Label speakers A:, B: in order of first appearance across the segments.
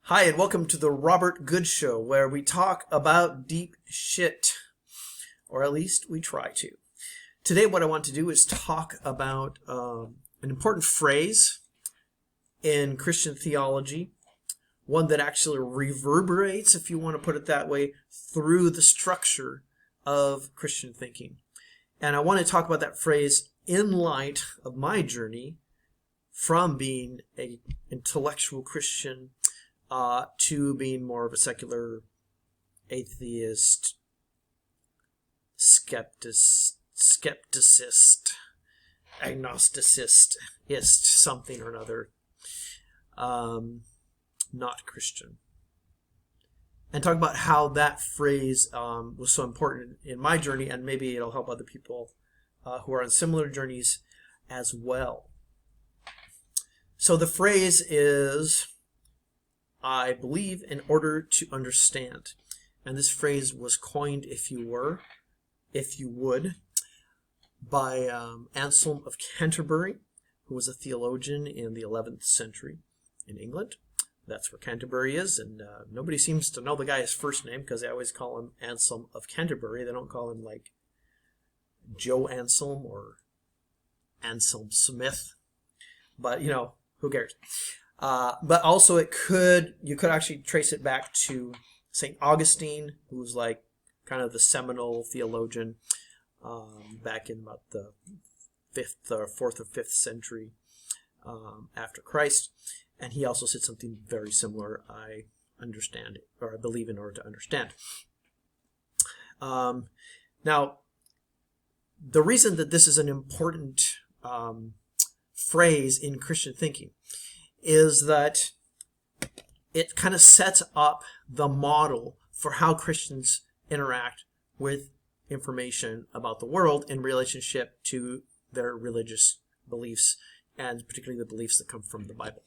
A: Hi, and welcome to the Robert Good Show, where we talk about deep shit. Or at least we try to. Today what I want to do is talk about an important phrase in Christian theology, one that actually reverberates, if you want to put it that way, through the structure of Christian thinking. And I want to talk about that phrase in light of my journey from being an intellectual Christian to being more of a secular atheist, skepticist, agnosticist, something or another, not Christian. And talk about how that phrase was so important in my journey, and maybe it'll help other people who are on similar journeys as well. So the phrase is, I believe in order to understand. And this phrase was coined, if you would, by Anselm of Canterbury, who was a theologian in the 11th century in England. That's where Canterbury is, and nobody seems to know the guy's first name because they always call him Anselm of Canterbury. They don't call him like Joe Anselm or Anselm Smith. But, you know, who cares? But also you could actually trace it back to St. Augustine, who was like kind of the seminal theologian back in about the 4th or 5th century after Christ. And he also said something very similar, I believe in order to understand. Now, the reason that this is an important phrase in Christian thinking is that it kind of sets up the model for how Christians interact with information about the world in relationship to their religious beliefs, and particularly the beliefs that come from the Bible.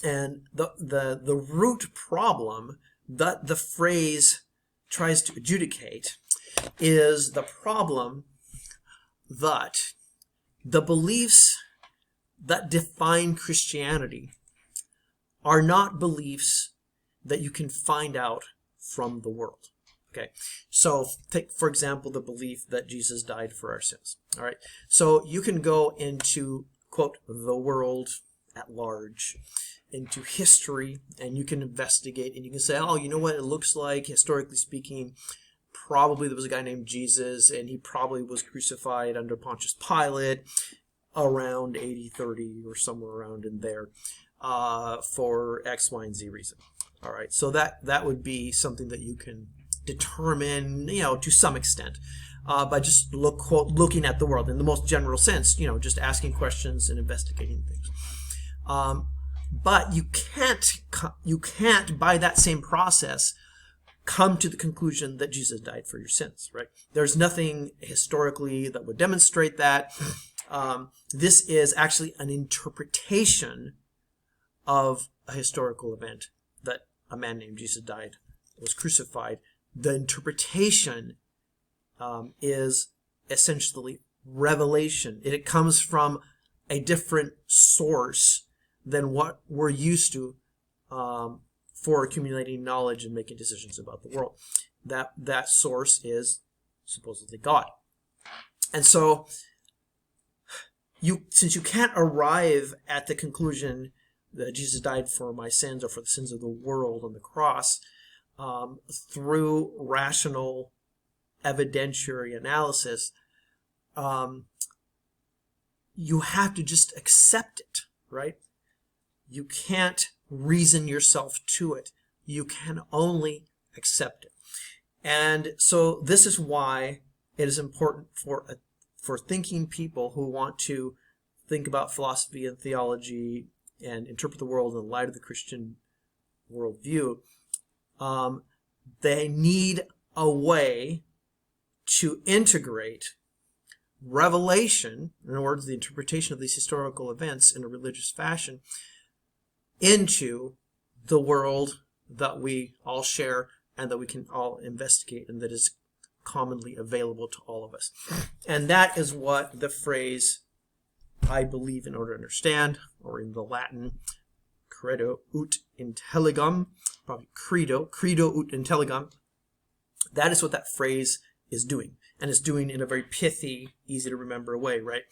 A: And the root problem that the phrase tries to adjudicate is the problem that the beliefs that define Christianity are not beliefs that you can find out from the world. Okay, so take, for example, the belief that Jesus died for our sins. All right, so you can go into, quote, the world at large, into history, and you can investigate, and you can say, oh, you know what it looks like, historically speaking, probably there was a guy named Jesus, and he probably was crucified under Pontius Pilate around 80-30 or somewhere around in there for X, Y, and Z reason. All right, so that would be something that you can determine, to some extent, by just looking at the world in the most general sense, just asking questions and investigating things. But you can't by that same process come to the conclusion that Jesus died for your sins, right? There's nothing historically that would demonstrate that. This is actually an interpretation of a historical event, that a man named Jesus died, was crucified. The interpretation is essentially revelation. It comes from a different source than what we're used to for accumulating knowledge and making decisions about the world. That source is supposedly God. And so, since you can't arrive at the conclusion that Jesus died for my sins or for the sins of the world on the cross through rational evidentiary analysis, you have to just accept it, right? You can't reason yourself to it. You can only accept it. And so this is why it is important for thinking people who want to think about philosophy and theology and interpret the world in the light of the Christian worldview. They need a way to integrate revelation, in other words, the interpretation of these historical events in a religious fashion, into the world that we all share and that we can all investigate and that is commonly available to all of us. And that is what the phrase, I believe in order to understand, or in the Latin, Credo ut Intelligam, probably Credo ut Intelligam. That is what that phrase is doing, and it's doing in a very pithy, easy to remember way, right?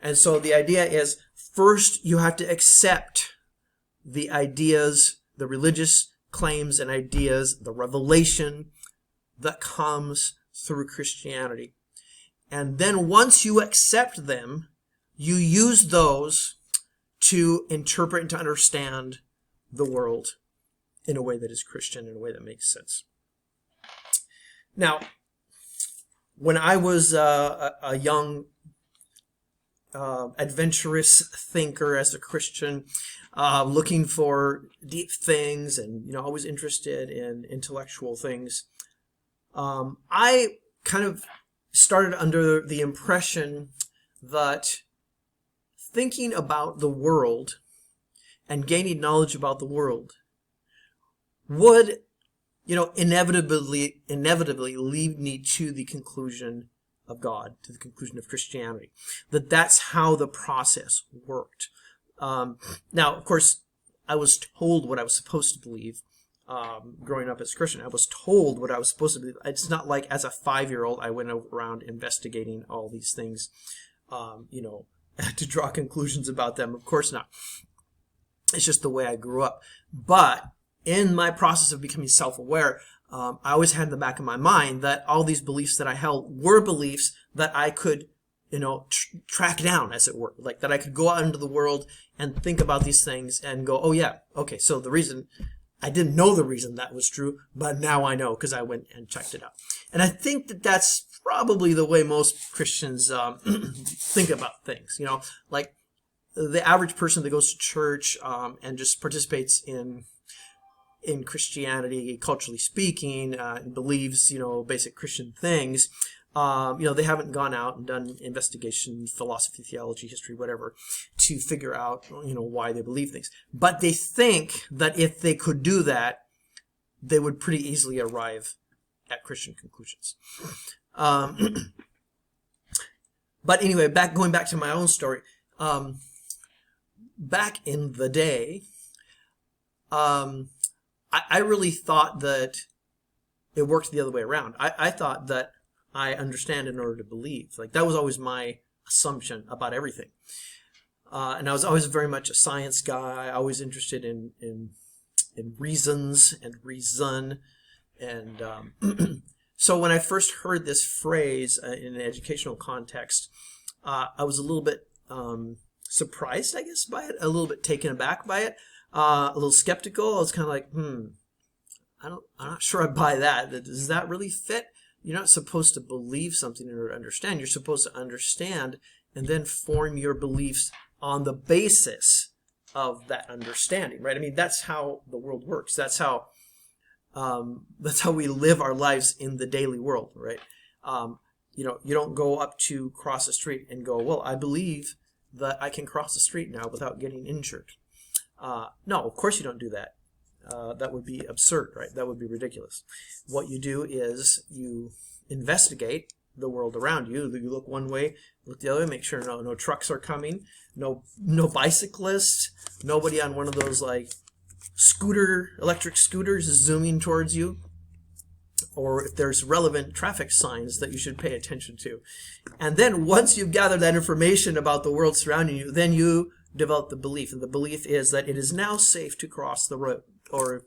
A: And so the idea is, first you have to accept the ideas, the religious claims and ideas, the revelation that comes through Christianity. And then once you accept them, you use those to interpret and to understand the world in a way that is Christian, in a way that makes sense. Now, when I was a young adventurous thinker as a Christian, looking for deep things and always interested in intellectual things, I kind of started under the impression that thinking about the world and gaining knowledge about the world would inevitably lead me to the conclusion of God, to the conclusion of Christianity. That's how the process worked. Now, of course, I was told what I was supposed to believe. Growing up as a Christian, I was told what I was supposed to believe. It's not like as a 5-year-old I went around investigating all these things, to draw conclusions about them. Of course not. It's just the way I grew up. But in my process of becoming self-aware, I always had in the back of my mind that all these beliefs that I held were beliefs that I could, track down, as it were. Like that I could go out into the world and think about these things and go, oh yeah, okay, so the reason, I didn't know the reason that was true, but now I know because I went and checked it out. And I think that that's probably the way most Christians think about things. Like the average person that goes to church and just participates in Christianity, culturally speaking, and believes, basic Christian things, they haven't gone out and done investigation, philosophy, theology, history, whatever, to figure out, why they believe things. But they think that if they could do that, they would pretty easily arrive at Christian conclusions. But anyway, going back to my own story, back in the day, I really thought that it worked the other way around. I thought that I understand in order to believe. Like that was always my assumption about everything. And I was always very much a science guy, always interested in reasons and reason. And so when I first heard this phrase in an educational context, I was a little bit surprised, I guess, by it, a little bit taken aback by it, a little skeptical. I was kind of like, I'm not sure I buy that. Does that really fit? You're not supposed to believe something in order to understand. You're supposed to understand and then form your beliefs on the basis of that understanding, right? I mean, that's how the world works. That's how we live our lives in the daily world, right? You don't go up to cross the street and go, well, I believe that I can cross the street now without getting injured. No, of course you don't do that. That would be absurd, right? That would be ridiculous. What you do is you investigate the world around you. You look one way, look the other way, make sure no trucks are coming, no bicyclists, nobody on one of those like electric scooters is zooming towards you, or if there's relevant traffic signs that you should pay attention to. And then once you've gathered that information about the world surrounding you, then you develop the belief. And the belief is that it is now safe to cross the road, or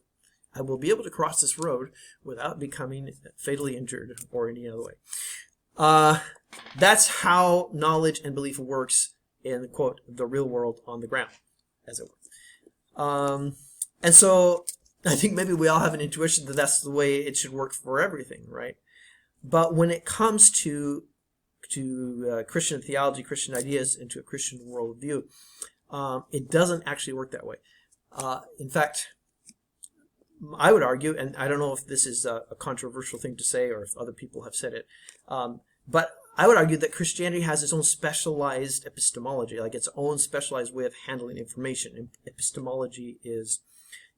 A: I will be able to cross this road without becoming fatally injured or any other way. That's how knowledge and belief works in, quote, the real world on the ground, as it were. And so I think maybe we all have an intuition that that's the way it should work for everything, right? But when it comes to Christian theology, Christian ideas, and to a Christian worldview, it doesn't actually work that way. In fact, I would argue, and I don't know if this is a controversial thing to say or if other people have said it, but I would argue that Christianity has its own specialized epistemology, like its own specialized way of handling information. Epistemology is,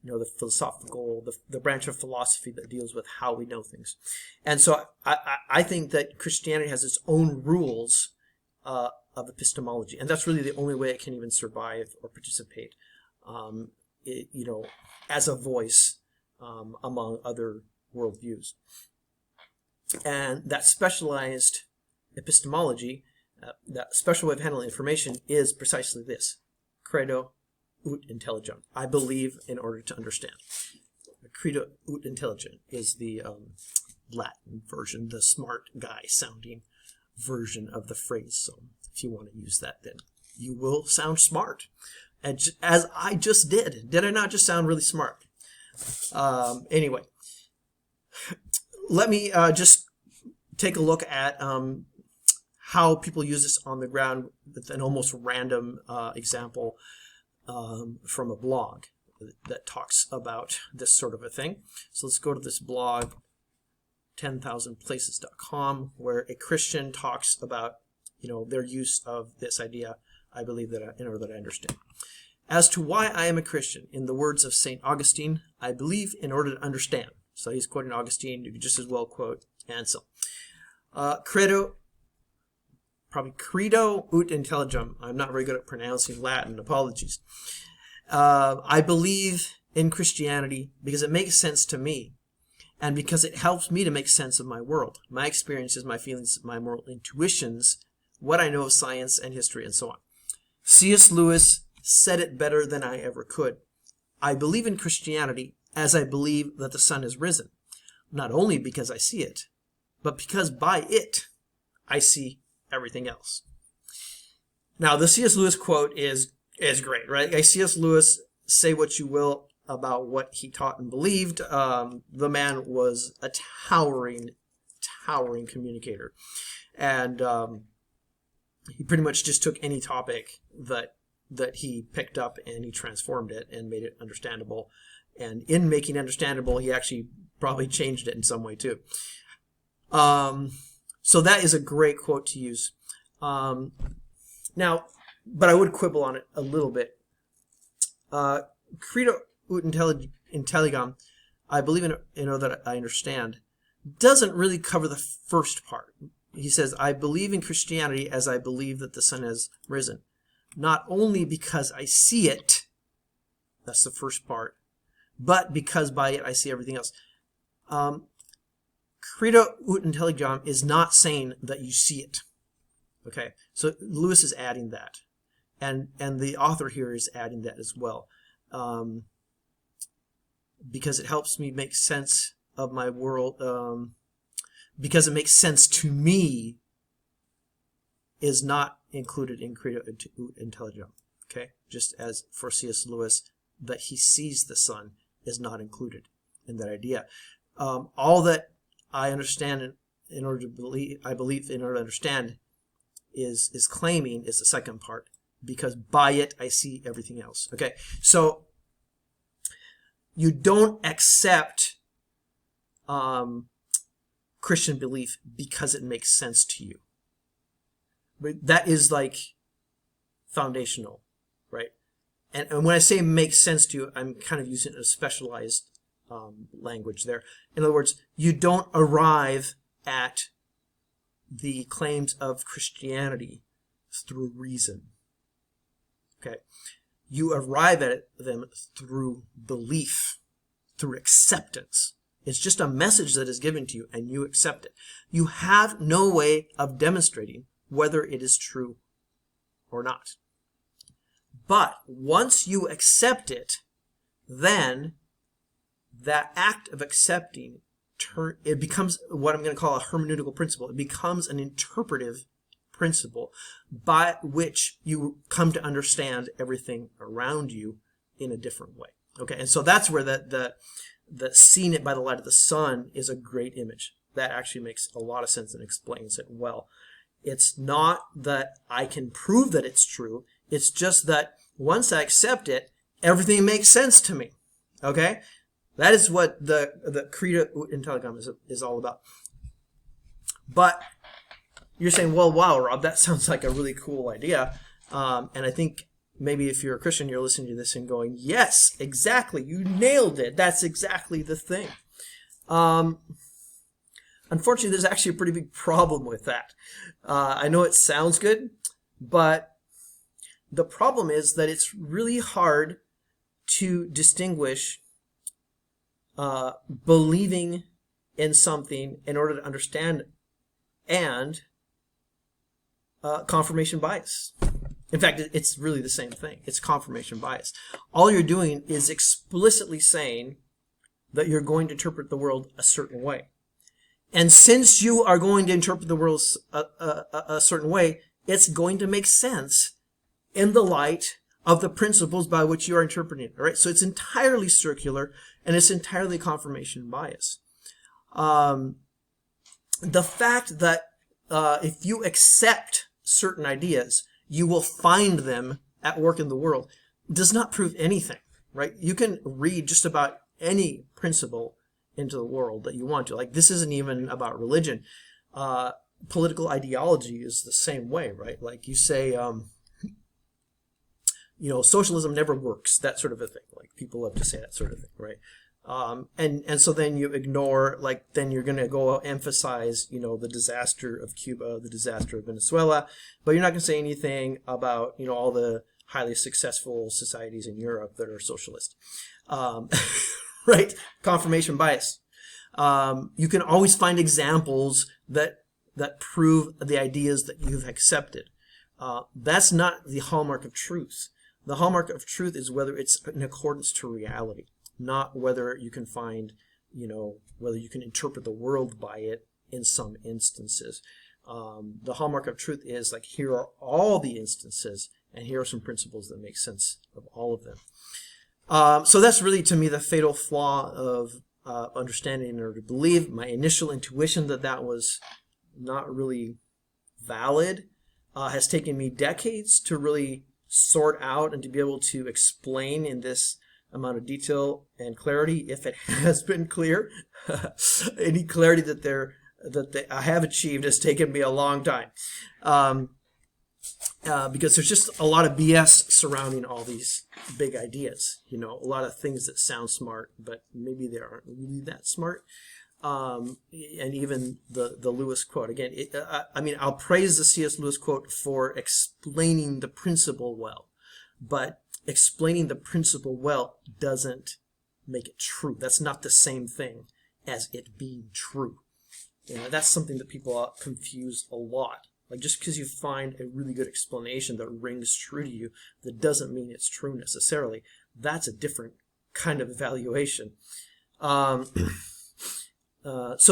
A: the philosophical, the branch of philosophy that deals with how we know things. And so I think that Christianity has its own rules of epistemology, and that's really the only way it can even survive or participate as a voice among other worldviews. And that specialized epistemology, that special way of handling information, is precisely this: Credo ut intelligam. I believe in order to understand. Credo ut intelligam is the Latin version, the smart guy sounding version of the phrase. So if you want to use that, then you will sound smart. And as I just did I not just sound really smart? Anyway, let me just take a look at how people use this on the ground with an almost random example from a blog that talks about this sort of a thing. So let's go to this blog, 10,000places.com, where a Christian talks about their use of this idea: I believe that in order that I understand. As to why I am a Christian, in the words of St. Augustine, I believe in order to understand. So he's quoting Augustine. You could just as well quote Ansel. Credo ut intelligam. I'm not very good at pronouncing Latin. Apologies. I believe in Christianity because it makes sense to me, and because it helps me to make sense of my world, my experiences, my feelings, my moral intuitions, what I know of science and history, and so on. C.S. Lewis said it better than I ever could. I believe in Christianity as I believe that the sun has risen, not only because I see it, but because by it I see everything else. Now, the C.S. Lewis quote is great, right? C.S. Lewis, say what you will about what he taught and believed. The man was a towering communicator. And he pretty much just took any topic that he picked up and he transformed it and made it understandable. And in making understandable, he actually probably changed it in some way too. So that is a great quote to use. Now, but I would quibble on it a little bit. Credo ut intelligam, I believe in order that I understand, doesn't really cover the first part. He says, I believe in Christianity as I believe that the sun has risen. Not only because I see it, that's the first part, but because by it I see everything else. Credo ut intelligam is not saying that you see it. Okay, so Lewis is adding that, and the author here is adding that as well, because it helps me make sense of my world. Because it makes sense to me, is not included in Credo ut intelligam. Okay, just as for C.S. Lewis, that he sees the sun is not included in that idea. All that I understand in order to believe, I believe in order to understand, is claiming is the second part, because by it I see everything else. Okay, so you don't accept Christian belief because it makes sense to you. But that is like foundational, right? And when I say makes sense to you, I'm kind of using a specialized language there. In other words, you don't arrive at the claims of Christianity through reason. Okay? You arrive at them through belief, through acceptance. It's just a message that is given to you, and you accept it. You have no way of demonstrating whether it is true or not. But once you accept it, then that act of accepting, it becomes what I'm going to call a hermeneutical principle. It becomes an interpretive principle by which you come to understand everything around you in a different way. Okay, and so that's where the seeing it by the light of the sun is a great image. That actually makes a lot of sense and explains it well. It's not that I can prove that it's true. It's just that once I accept it, everything makes sense to me. Okay? That is what the Credo ut intelligam is all about. But you're saying, well, wow, Rob, that sounds like a really cool idea. And I think maybe if you're a Christian, you're listening to this and going, yes, exactly, you nailed it. That's exactly the thing. Unfortunately, there's actually a pretty big problem with that. I know it sounds good, but the problem is that it's really hard to distinguish believing in something in order to understand and confirmation bias. In fact, it's really the same thing. It's confirmation bias. All you're doing is explicitly saying that you're going to interpret the world a certain way. And since you are going to interpret the world a certain way, it's going to make sense in the light of the principles by which you are interpreting it. All right? So it's entirely circular, and it's entirely confirmation bias. The fact that if you accept certain ideas, you will find them at work in the world does not prove anything, right? You can read just about any principle into the world that you want to. Like, this isn't even about religion. Political ideology is the same way, right? Like, you say, socialism never works, that sort of a thing. Like, people love to say that sort of thing, right? And so then you ignore, like, then you're going to go emphasize, the disaster of Cuba, the disaster of Venezuela, but you're not going to say anything about, all the highly successful societies in Europe that are socialist. Right? Confirmation bias. You can always find examples that prove the ideas that you've accepted. That's not the hallmark of truth. The hallmark of truth is whether it's in accordance to reality, not whether you can find, whether you can interpret the world by it in some instances. The hallmark of truth is, like, here are all the instances, and here are some principles that make sense of all of them. So that's really, to me, the fatal flaw of understanding in order to believe. My initial intuition that was not really valid has taken me decades to really sort out and to be able to explain in this amount of detail and clarity, if it has been clear. Any clarity that I have achieved has taken me a long time. Because there's just a lot of BS surrounding all these big ideas. A lot of things that sound smart, but maybe they aren't really that smart. And even the Lewis quote. Again, I'll praise the C.S. Lewis quote for explaining the principle well. But explaining the principle well doesn't make it true. That's not the same thing as it being true. That's something that people confuse a lot. Like, just because you find a really good explanation that rings true to you, that doesn't mean it's true necessarily. That's a different kind of evaluation. So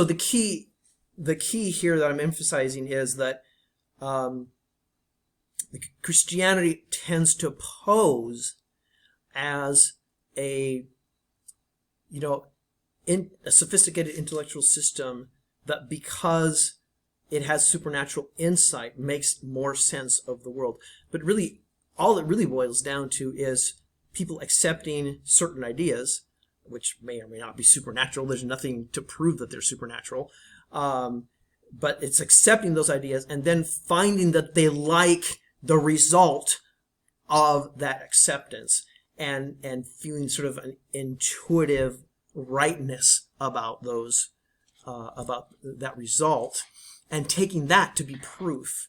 A: the key here that I'm emphasizing is that Christianity tends to pose as a sophisticated intellectual system that, because it has supernatural insight, makes more sense of the world. But really, all it really boils down to is people accepting certain ideas, which may or may not be supernatural. There's nothing to prove that they're supernatural. But it's accepting those ideas and then finding that they like the result of that acceptance and feeling sort of an intuitive rightness about those, about that result, and taking that to be proof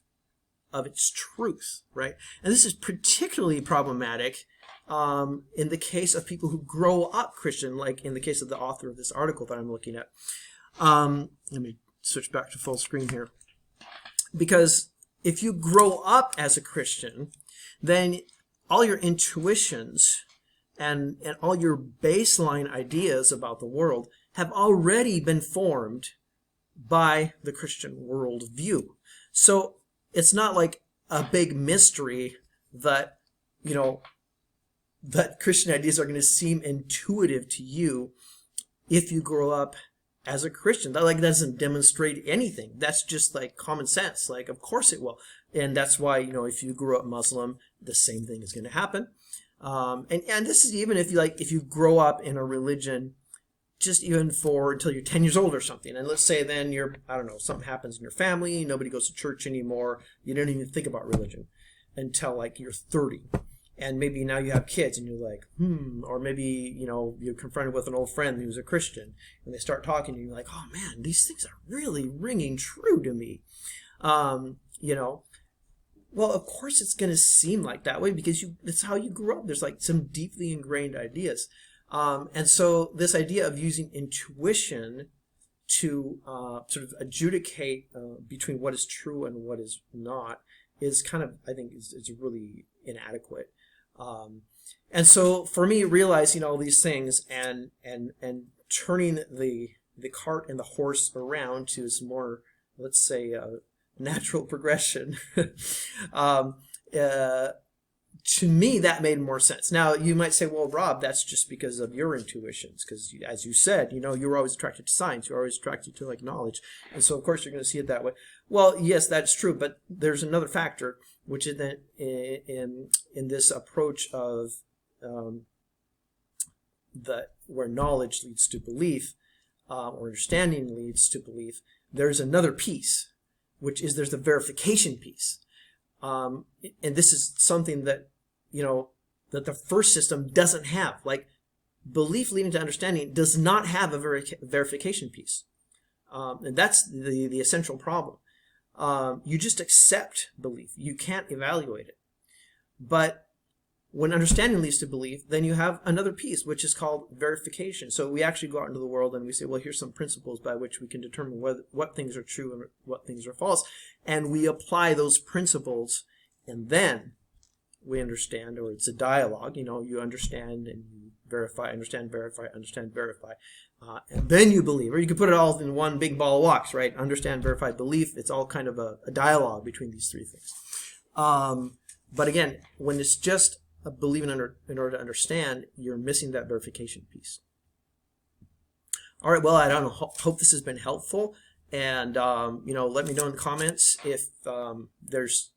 A: of its truth, right? And this is particularly problematic in the case of people who grow up Christian, like in the case of the author of this article that I'm looking at. Let me switch back to full screen here. Because if you grow up as a Christian, then all your intuitions and all your baseline ideas about the world have already been formed by the Christian worldview. So it's not like a big mystery that, that Christian ideas are going to seem intuitive to you if you grow up as a Christian. That doesn't demonstrate anything. That's just like common sense. Like, of course it will. And that's why, if you grew up Muslim, the same thing is going to happen. And this is even if you grow up in a religion just even until you're 10 years old or something. And let's say then something happens in your family, nobody goes to church anymore, you don't even think about religion until you're 30. And maybe now you have kids and you're like, or maybe, you're confronted with an old friend who's a Christian and they start talking and you're like, oh man, these things are really ringing true to me. Well, of course it's going to seem like that way because that's how you grew up. There's like some deeply ingrained ideas. And so this idea of using intuition to sort of adjudicate between what is true and what is not is kind of, I think, is really inadequate. And so for me, realizing all these things and turning the cart and the horse around to some more, let's say, natural progression, to me, that made more sense. Now, you might say, well, Rob, that's just because of your intuitions, because as you said, you were always attracted to science, you're always attracted to like knowledge, and so of course you're going to see it that way. Well, yes, that's true, but there's another factor, which is that in this approach of where knowledge leads to belief, or understanding leads to belief, there's another piece, which is there's the verification piece. And this is something that, that the first system doesn't have. Like, belief leading to understanding does not have a verification piece. And that's the essential problem. You just accept belief. You can't evaluate it. But when understanding leads to belief, then you have another piece, which is called verification. So we actually go out into the world and we say, well, here's some principles by which we can determine what things are true and what things are false. And we apply those principles, and then we understand, or it's a dialogue, you understand and you verify, understand, verify, understand, verify. And then you believe, or you could put it all in one big ball of wax, right? Understand, verify, belief. It's all kind of a dialogue between these three things. But again, when it's just believing in order to understand, you're missing that verification piece. All right, well, I don't know, hope this has been helpful, and let me know in the comments if there's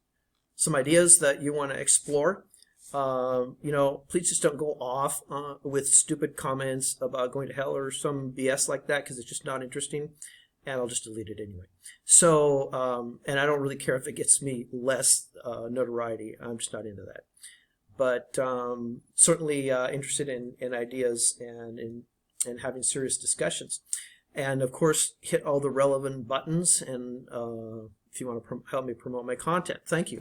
A: some ideas that you want to explore. Please just don't go off with stupid comments about going to hell or some BS like that, because it's just not interesting, and I'll just delete it anyway. So, and I don't really care if it gets me less notoriety. I'm just not into that. But certainly interested in ideas and in having serious discussions. And of course, hit all the relevant buttons and if you want to help me promote my content. Thank you.